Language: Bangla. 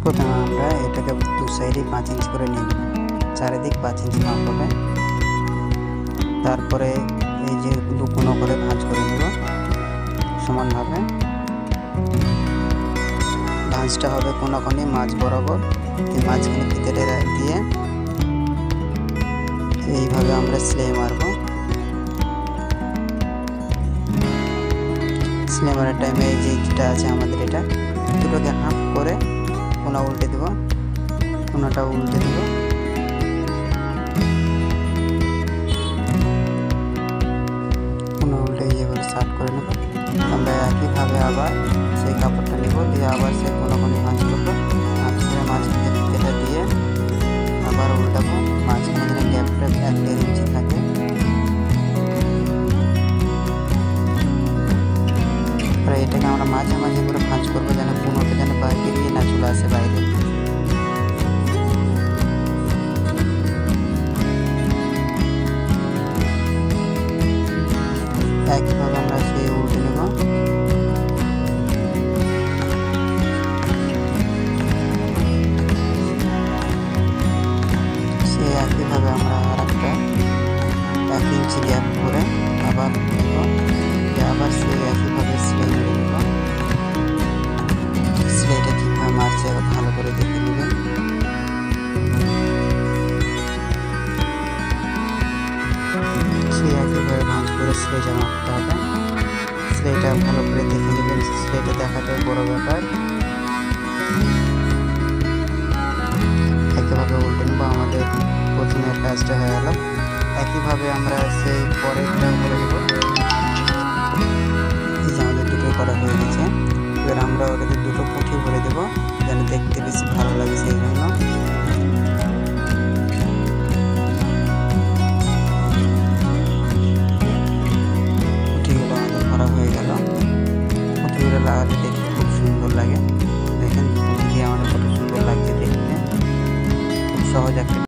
প্রথমে আমরা এটাকে দু সাইডে 5 ইঞ্চি করে নিয়ে নেব, চারিদিক 5 ইঞ্চি মাপ হবে। তারপরে এই যে দু কোণা করে ভাঁজ করে নেব সমানভাবে। ভাঁজটা হবে কোণাকোণি মাঝ বরাবর, এই মাঝখানে ফিতেটা দিয়ে এইভাবে আমরা সেলাই মারব। সেলাই মারার টাইমে এই যেটা আছে আমাদের এটা দুটোকে হাফ করে কোণা উল্টে দেব, কোণাটা উল্টে দেব। কোণা উল্টে যেভাবে শার্ট করে নেব। আমরা একইভাবে আবার সেই কাপড়টা নেব, দিয়ে আবার সেই কোণাকোণি ভাঁজ করবো, ভাঁজ করে মাঝখানে ফিতেটা দিয়ে আবার উল্টাবো। মাঝখানে যেন গ্যাপটা 1-1.5 ইঞ্চি থাকে। এটাকে আমরা মাঝে মাঝে করে ভাঁজ করবো, যেন কোনোটা যেন বেরিয়ে না চলে আসে বাইরে। একইভাবে আমরা সেই উল্টে নেব। সেই একইভাবে আমরা আর একটা 1 ইঞ্চি গ্যাপ করে আবার নেব, আবার সেই একইভাবে সেলাই মেরে নেব। সেলাইটা কীভাবে মারছে আবার ভালো করে দেখে নেবেন। সেই একইভাবে ভাঁজ করে সেলাইটা মারতে হবে। সেলাইটা ভালো করে দেখে নেবেন, সেলাইটা দেখাটাও বড় ব্যাপার। একইভাবে উল্টে নেব। আমাদের প্রথমের কাজটা হয়ে গেল। একইভাবে আমরা সেই পরেরটা করে নেব। এই যে আমাদের দুটো করা হয়ে গেছে। এবার আমরা ওটাতে দুটো পুঁথি ভরে দেবো, যেন দেখতে বেশি ভালো লাগে সেই জন্য। পুঁথিগুলো আমাদের ভরা হয়ে গেল। পুঁথিগুলো লাগালে দেখতে খুব সুন্দর লাগে। দেখেন পুঁথি দিয়ে আমাদের কত সুন্দর লাগছে দেখতে। খুব সহজ একটা